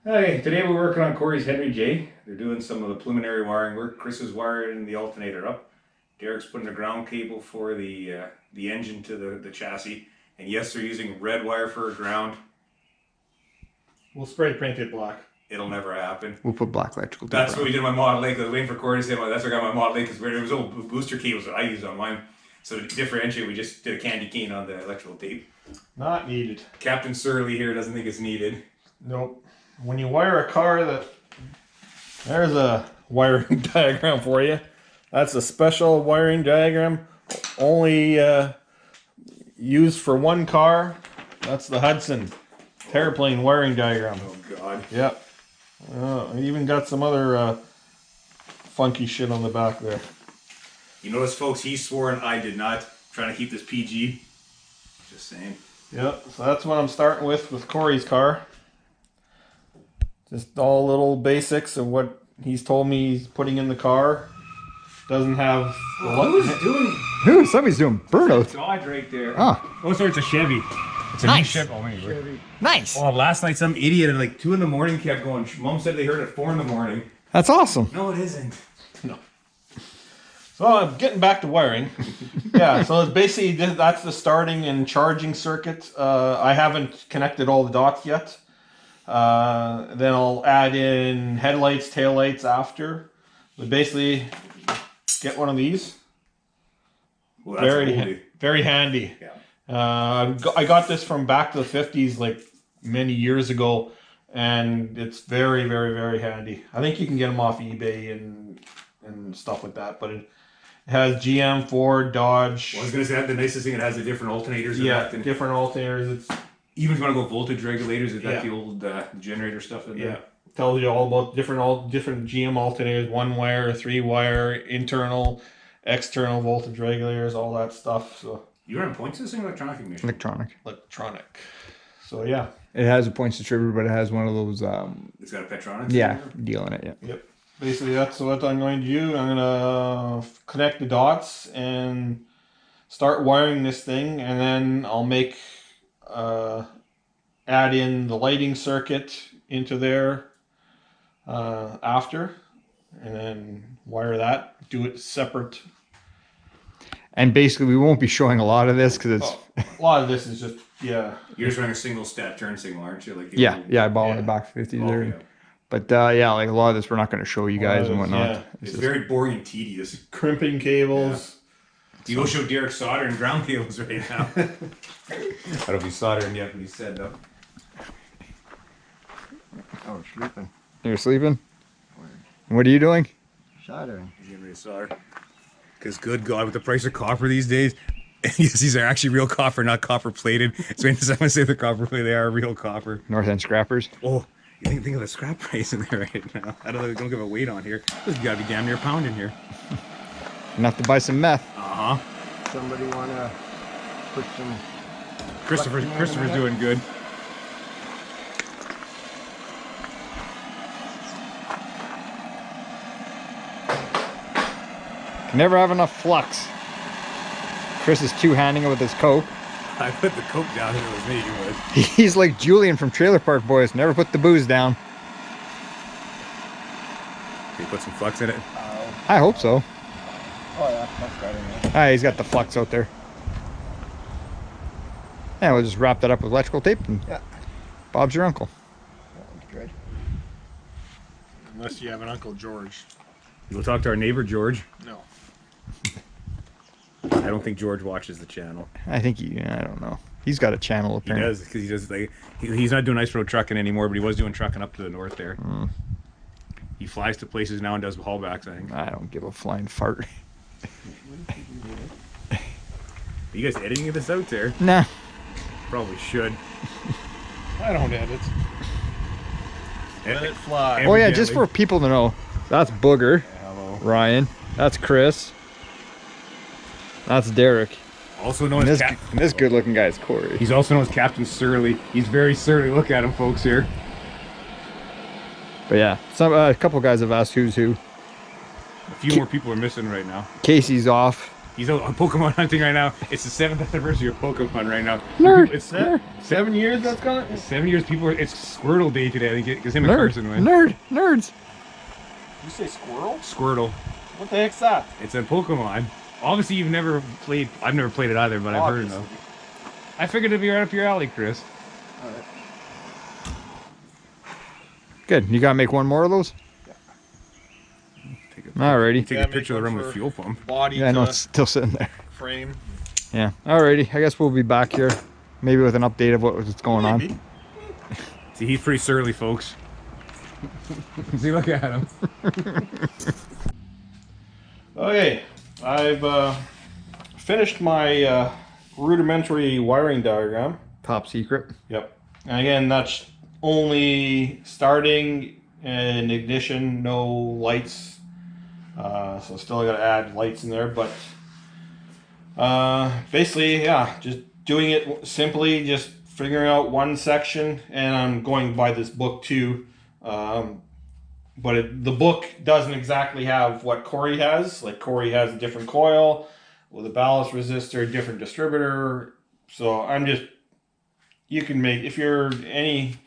Hey, today we're working on Corey's Henry J. They're doing some of the preliminary wiring work. Chris is wiring the alternator up. Derek's putting the ground cable for the engine to the chassis. And yes, they're using red wire for a ground. We'll spray paint it black. It'll never happen. We'll put black electrical tape That's what around. we did on my Model A. 'Cause I was waiting for Corey to say, that's what I got my Model A, because there was old booster cables that I used on mine. So to differentiate, we just did a candy cane on the electrical tape. Not needed. Captain Surly here doesn't think it's needed. Nope. When you wire a car, there's a wiring diagram for you. That's a special wiring diagram, only used for one car. That's the Hudson Terraplane wiring diagram. Oh God. Yep. I even got some other funky shit on the back there. You notice, folks, he swore and I did not. Trying to keep this PG. Just saying. Yep. So that's what I'm starting with Corey's car. Just all little basics of what he's told me he's putting in the car. Doesn't have. Who's doing Ooh, somebody's doing burnout. Dodge right there? Ah, Oh, sorry, it's a Chevy. It's a Nice. new Chevy. Oh, anyway. nice. Oh, last night some idiot at like 2 in the morning kept going. Mom said they heard it at 4 in the morning. That's awesome. No, it isn't. So I'm getting back to wiring. Yeah, so it's basically that's the starting and charging circuit. I haven't connected all the dots yet. Then I'll add in headlights, taillights after. But basically, get one of these. Well, that's Very, oldie. very handy. Yeah. I got this from back to the 50s, like many years ago, and it's very, very, very handy. I think you can get them off eBay and stuff like that, but it has GM, Ford, Dodge. Well, I was gonna say the nicest thing, it has the different alternators. In Yeah, that, and different alternators. It's even if you want to go voltage regulators, it's got Yeah. the old generator stuff in yeah, there. tells you all about different GM alternators, 1 wire, 3 wire, internal, external voltage regulators, all that stuff. So You run point system or electronic ignition? Electronic. electronic. So yeah, It has a points distributor, but it has one of those, It's got a Petronics. yeah, in there? deal in it. Yeah. yep. Basically, that's what I'm going to do. I'm gonna connect the dots and start wiring this thing, and then I'll make add in the lighting circuit into there after, and then wire that. Do it separate. And basically, we won't be showing a lot of this because it's Oh, a lot of this is just You're just running a single stat turn signal, aren't you? Like the yeah, old- yeah. I bought one Yeah. of the back 50s Oh, there. yeah. But yeah, like a lot of this, we're not going to show you guys and whatnot. Yeah. It's very boring and tedious. crimping cables. You go show Derek soldering ground cables right now. I don't know if he's soldering yet, but he said though. Oh, sleeping. You're sleeping. What are you doing? Soldering. He's getting ready to solder. Because good God, with the price of copper these days, yes, these are actually real copper, not copper plated. So anytime I say the copper plated, they are real copper. North End Scrappers. Oh, you think of the scrap price in there right now. I don't give a weight on here. This has got to be damn near a pound in here. Enough to buy some meth. Uh-huh. Somebody wanna put some. Christopher's doing good. Can never have enough flux. Chris is two-handing it with his Coke. I put the Coke down here with me, you would. He's like Julian from Trailer Park Boys. Never put the booze down. Can you put some flux in it? I hope so. Oh yeah, that's got in there. Ah, he's got the flux out there. Yeah, we'll just wrap that up with electrical tape and Yeah. Bob's your uncle. That one's good. Unless you have an Uncle George. We'll talk to our neighbor, George. No. I don't think George watches the channel. I think I don't know. He's got a channel He apparently. does, because he does like he's not doing ice road trucking anymore, but he was doing trucking up to the north there. He flies to places now and does haulbacks, I think. I don't give a flying fart. Are you guys editing this out there? Nah. Probably should. I don't edit. Let it fly. Oh yeah, just for people to know, that's Booger. Hello. Ryan. That's Chris. That's Derek. Also known And as this good-looking guy is Corey. he's also known as Captain Surly. He's very surly. Look at him, folks, here. But yeah, a couple guys have asked who's who. A few more people are missing right now. Casey's off. He's out Pokemon hunting right now. It's the 7th anniversary of Pokemon right now. Nerd. It's Nerd. 7 years that's gone. 7 years. People. It's Squirtle Day today. I think because him and Nerd. Carson went. Nerds. You say squirrel? Squirtle. What the heck's that? It's a Pokemon. Obviously, you've never played. I've never played it either, but I've heard Obviously. of. I figured it'd be right up your alley, Chris. Good. You gotta make one more of those? Take a, Alrighty. take Yeah, a picture of the make room one with for- fuel pump. Body Yeah, I know to it's still sitting there. frame. Yeah. Alrighty. I guess we'll be back here. Maybe with an update of what's going on. Maybe. See, he's pretty surly, folks. See, look at him. Okay, I've finished my rudimentary wiring diagram. Top secret. Yep. And again, that's only starting and ignition, no lights. So still got to add lights in there, but basically, yeah, just doing it simply, just figuring out one section, and I'm going by this book too. But the book doesn't exactly have what Corey has. Like Corey has a different coil with a ballast resistor, different distributor. So I'm just, you can make, if you're any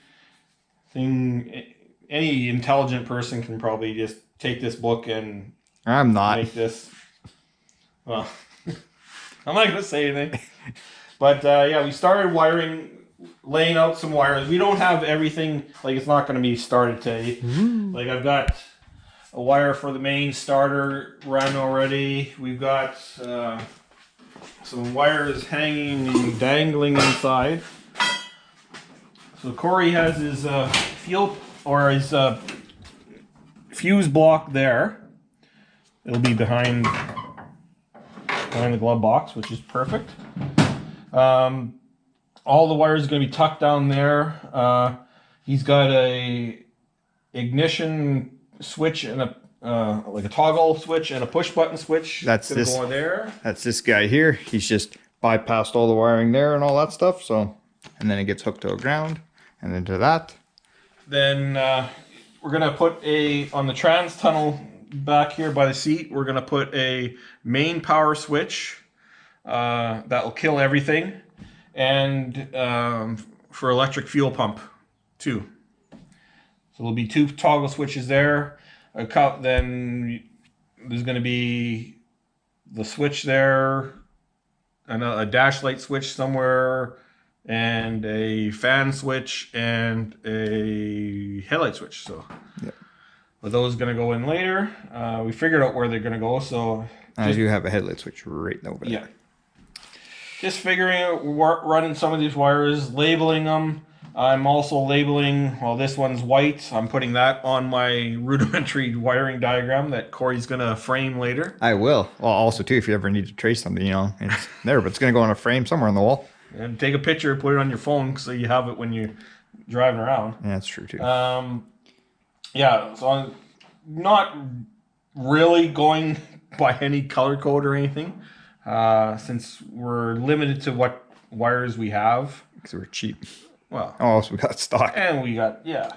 intelligent person can probably just take this book and I'm not. make this. Well, I'm not gonna say anything. But yeah, we started laying out some wires. We don't have everything, like it's not going to be started today. Like I've got a wire for the main starter run already. We've got some wires hanging and dangling inside. So Corey has his his fuse block there. It'll be behind the glove box, which is perfect. All the wires are going to be tucked down there. He's got a ignition switch and like a toggle switch and a push button switch. That's gonna this. go there. That's this guy here. He's just bypassed all the wiring there and all that stuff. So, and then it gets hooked to a ground and then to that. Then we're gonna put on the trans tunnel back here by the seat. We're gonna put a main power switch that will kill everything. And for electric fuel pump too. So there'll be 2 toggle switches there. Then there's going to be the switch there, a dash light switch somewhere, and a fan switch and a headlight switch. So, Yep. but those are going to go in later. We figured out where they're going to go. So I do have a headlight switch right over there. yeah. Just figuring out, running some of these wires, labeling them. I'm also labeling, well, this one's white. I'm putting that on my rudimentary wiring diagram that Corey's going to frame later. I will. Well, also too, if you ever need to trace something, it's there, but it's gonna go on a frame somewhere on the wall. And take a picture, put it on your phone so you have it when you're driving around. Yeah, that's true too. Yeah, so I'm not really going by any color code or anything. Since we're limited to what wires we have. Because we're cheap. Well, Oh, also we got stock. and we got, yeah,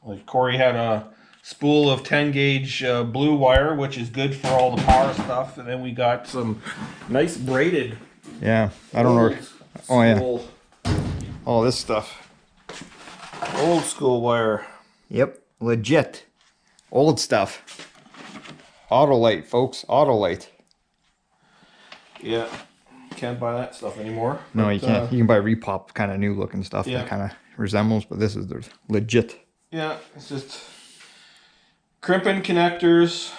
like Corey had a spool of 10 gauge blue wire, which is good for all the power stuff. And then we got some nice braided. Yeah, I don't know. Oh, yeah. school- All this stuff. Old school wire. Yep, legit. Old stuff. Autolite, folks. Autolite. Yeah. Can't buy that stuff anymore. No, But, you can't. You can buy Repop kind of new looking stuff Yeah. that kind of resembles, but this is the legit. Yeah, it's just crimping connectors.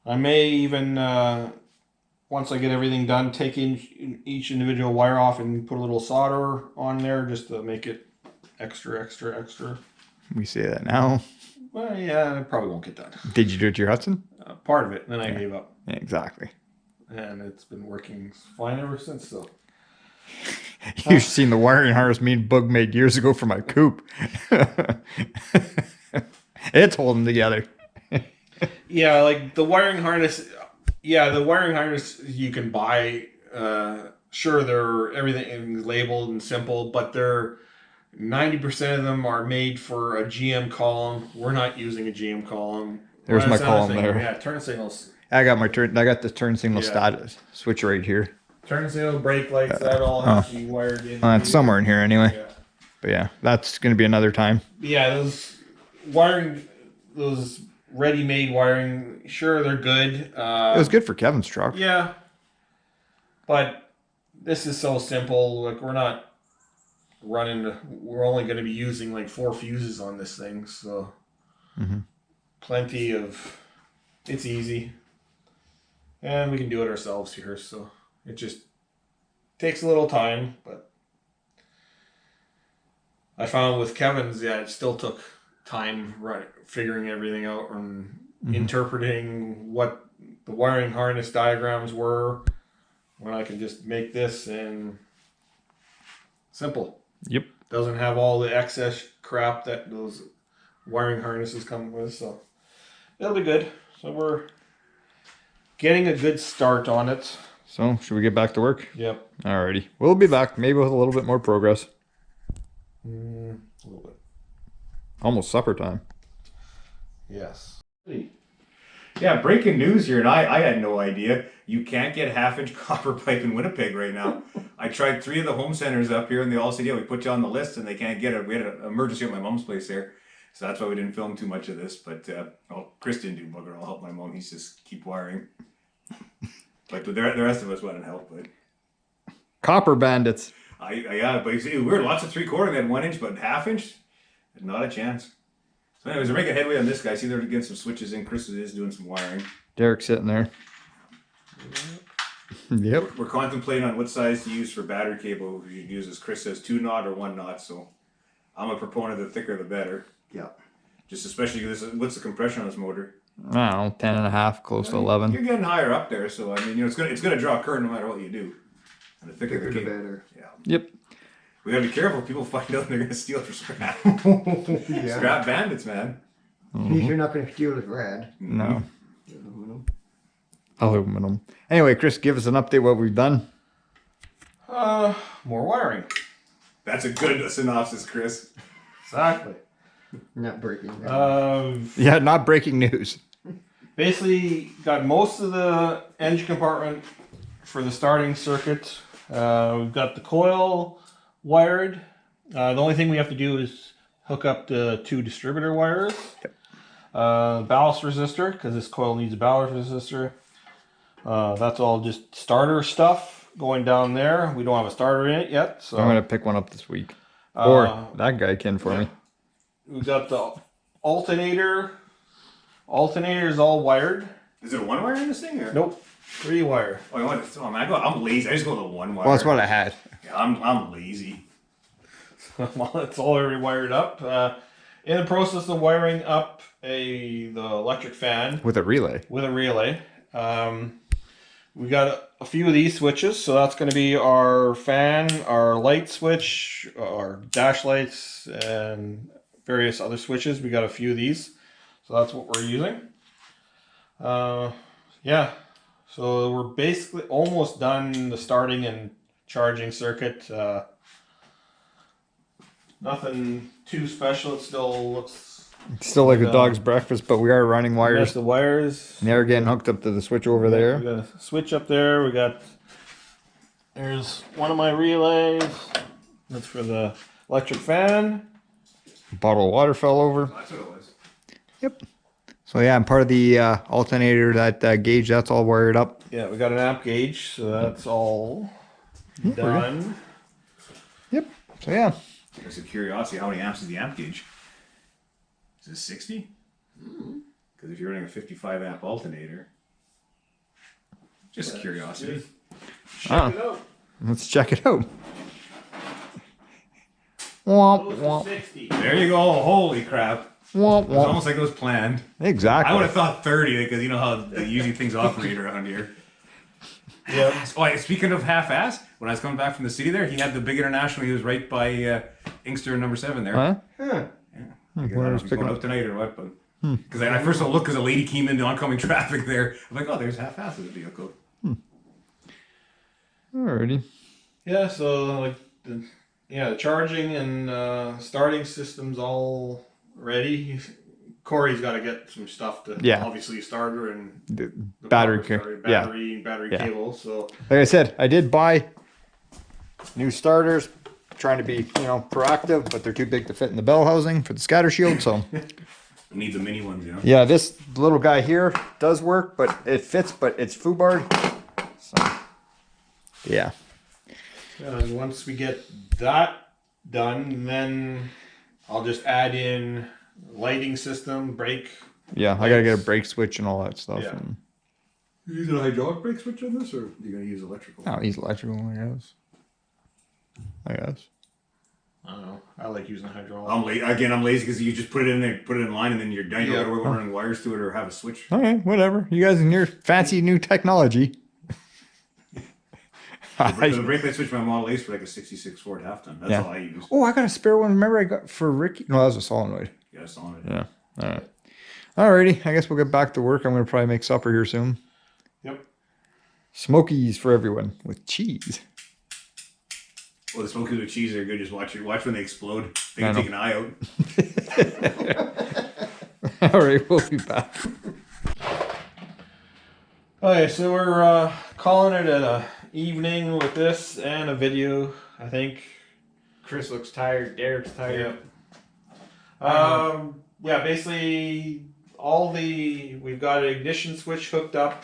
I may even, once I get everything done, take each individual wire off and put a little solder on there just to make it extra. We say that now. Well, yeah, it probably won't get done. Did you do it to your Hudson? Part of it, then I gave up. Yeah, exactly. And it's been working fine ever since, so. You've seen the wiring harness me and Bug made years ago for my coupe. It's holding together. Yeah, like the wiring harness. Yeah, the wiring harness you can buy. Sure, everything is labeled and simple, but 90% of them are made for a GM column. We're not using a GM column. There's my That's another column thing. there. Yeah, turn signals. I got the turn signal Yeah. status switch right here. Turn signal, brake lights, that all has to be wired in. It's somewhere in here anyway. Yeah. But yeah, that's gonna be another time. Yeah, those wiring, those ready-made wiring, sure they're good. It was good for Kevin's truck. Yeah, but this is so simple. Like we're not running. We're only going to be using like 4 fuses on this thing, so plenty of. It's easy, and we can do it ourselves here. So it just takes a little time, but I found with Kevin's, yeah, it still took time figuring everything out and interpreting what the wiring harness diagrams were, when I can just make this and simple. Yep. Doesn't have all the excess crap that those wiring harnesses come with, so it'll be good. So we're getting a good start on it. So should we get back to work? Yep. Alrighty. We'll be back, maybe with a little bit more progress. A little bit. Almost supper time. Yes. Yeah, breaking news here, and I had no idea. You can't get half-inch copper pipe in Winnipeg right now. I tried 3 of the home centers up here, and they all said, yeah, we put you on the list, and they can't get it. We had an emergency at my mom's place there, so that's why we didn't film too much of this. But, well, Chris didn't do bugger. I'll help my mom. He's just keep wiring. But the rest of us went and helped. But Copper bandits. yeah, but you see, we were lots of 3/4, they had 1-inch, but half-inch, not a chance. So anyways, they're making headway on this guy. See, they're getting some switches in. Chris is doing some wiring. Derek's sitting there. Yep. We're contemplating on what size to use for battery cable. We should use, as Chris says, 2-knot or 1-knot. So I'm a proponent of the thicker the better. Yeah. Just especially what's the compression on this motor? I don't know, 10 and a half, close to 11. You're getting higher up there, so I mean, it's gonna draw current no matter what you do. And the thicker the Thicker the cable, better. yeah. Yep. We gotta be careful. People find out they're gonna steal it for scrap. Yeah. Scrap bandits, man. These you're not going to steal his rad. No. Aluminum. Aluminum. Anyway, Chris, give us an update what we've done. More wiring. That's a good synopsis, Chris. Exactly. Not breaking down. Yeah, not breaking news. Basically, got most of the engine compartment for the starting circuit. We've got the coil wired. The only thing we have to do is hook up the 2 distributor wires. Ballast resistor, because this coil needs a ballast resistor. That's all just starter stuff going down there. We don't have a starter in it yet, so I'm going to pick one up this week. Or that guy can for me. we've got the alternator. Alternator is all wired. Is it a 1 wire in this thing? Or? Nope, 3 wire. Oh, you want to? Oh, man, I'm lazy. I just go to the 1 wire. Well, that's what I had. Yeah, I'm lazy. Well, it's all already wired up. In the process of wiring up the electric fan With a relay. with a relay. We got a few of these switches, so that's going to be our fan, our light switch, our dash lights, and various other switches. We got a few of these, so that's what we're using. Yeah, so we're basically almost done the starting and charging circuit. Nothing too special. It still looks. It's still like a dog's breakfast, but we are running There's wires. the wires. And they're getting hooked up to the switch over there. We got a switch up there. We got. There's one of my relays. That's for the electric fan. Bottle of water fell over. That's what it was. Yep. So yeah, I'm part of the alternator, that gauge, that's all wired up. Yeah, we got an amp gauge, so that's all we're good. done. Yep. So yeah. Just a curiosity, how many amps is the amp gauge? Is it 60? Because if you're running a 55 amp alternator, just curiosity. Check it out. Let's check it out. Womp, Close to womp, 60. There you go. Holy crap. womp, It was womp. almost like it was planned. Exactly. I would have thought 30 because you know how usually things operate around here. Yeah. Oh, speaking of half-ass, when I was coming back from the city there, he had the big international. He was right by Inkster number 7 there. Huh? Huh. I don't know if was he's picking going up- out tonight or what, but because I first saw look because a lady came into oncoming traffic there. I'm like, oh, there's half-ass of the vehicle. Alrighty. Yeah, so like the charging and starting system's all ready. Corey's got to get some stuff to Yeah. obviously starter and The the battery power ca- starter, yeah. battery Yeah. cable. So Like I said, I did buy new starters, trying to be, proactive, but they're too big to fit in the bell housing for the scatter shield. So It needs the mini ones, yeah. yeah, this little guy here does work, but it fits, but it's foobarred. So yeah. and once we get that done, then I'll just add in lighting system, brake. Yeah, I gotta get a brake switch and all that stuff. Yeah. And, You using a hydraulic brake switch on this, or are you gonna use electrical? oh, he's electrical, I guess. I don't know. I like using hydraulic. I'm lazy because you just put it in there, put it in line, and then you're done. You Yeah. don't gotta run wires to it or have a switch. Okay, whatever. You guys and your fancy new technology. The brake light switch my Model A's for like a '66 Ford half ton. That's Yeah. all I use. Oh, I got a spare one. Remember I got for Ricky? No, that was a solenoid. Yeah, it's on it. Yeah. All right. Alrighty. I guess we'll get back to work. I'm gonna probably make supper here soon. Yep. Smokies for everyone with cheese. Well, the smokies with cheese are good. Just watch when they explode. They I can know. take an eye out. All right, we'll be back. Okay, so we're calling it an evening with this and a video, I think. Chris looks tired. Derek's tired. Yeah, basically we've got an ignition switch hooked up.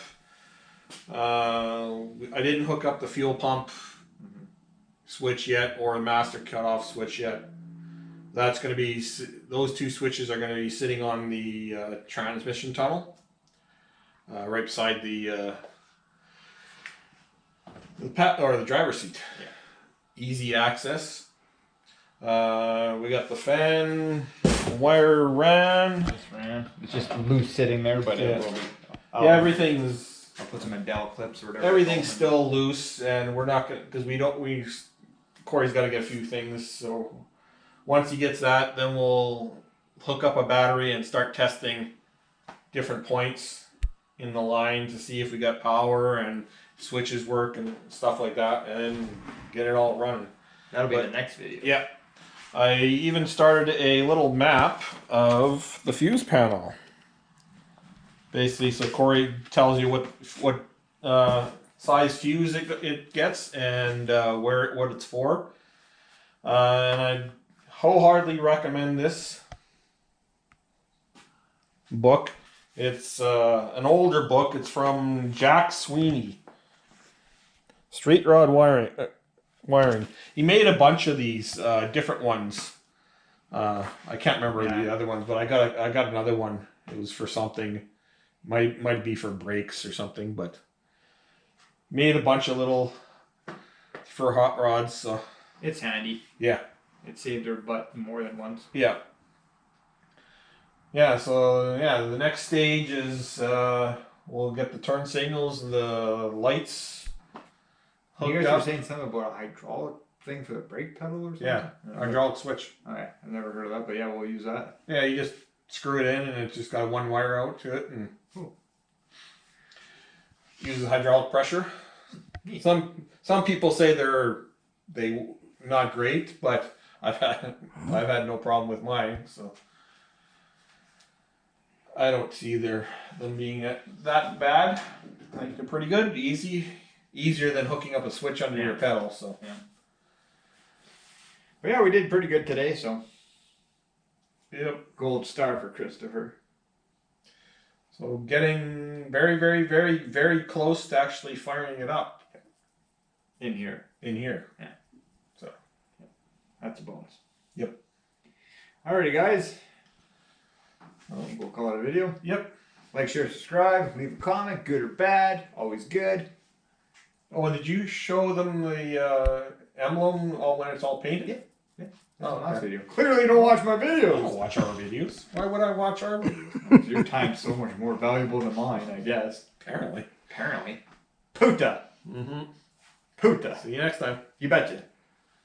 I didn't hook up the fuel pump switch yet or the master cutoff switch yet. That's going to be, those two switches are going to be sitting on the transmission tunnel, right beside the driver's seat. Yeah. Easy access. We got the fan, the wire ran. It's just loose sitting there, but Yeah. it will be. Yeah, everything's I'll put some Adele clips or whatever. everything's still loose, and we're not gonna because Corey's got to get a few things. So once he gets that, then we'll hook up a battery and start testing different points in the line to see if we got power and switches work and stuff like that, and get it all running. That'll be But- the next video. Yeah. I even started a little map of the fuse panel. Basically, so Corey tells you what size fuse it gets and what it's for. And I wholeheartedly recommend this book. It's an older book. It's from Jack Sweeney. Straight rod wiring. He made a bunch of these different ones. I can't remember the other ones, but I got another one. It was for something. Might be for brakes or something, but made a bunch of little for hot rods. So It's handy. yeah, It saved her butt more than once. yeah. So the next stage is we'll get the turn signals and the lights You hooked guys were up. saying something about a hydraulic thing for the brake pedal or something? Yeah, hydraulic switch. Alright, I've never heard of that, but yeah, we'll use that. Yeah, you just screw it in and it's just got one wire out to it and uses hydraulic pressure. Some people say they not great, but I've had no problem with mine, so I don't see them being that bad. I think they're pretty good, easier than hooking up a switch under your pedal. So But yeah, we did pretty good today, so yep. gold star for Christopher. So getting very, very, very, very close to actually firing it up In here. in here. That's a bonus. Yep. Alrighty guys. We'll call it a video. Yep. Like, share, subscribe, leave a comment, good or bad, always good. Oh, and did you show them the emblem when it's all painted? Yeah. Oh, Last okay. video. Clearly you don't watch my I videos. don't watch our videos. Why would I watch our videos? Your time's so much more valuable than mine, I guess. Apparently. Puta. Mm-hmm. Puta. See you next time. You betcha.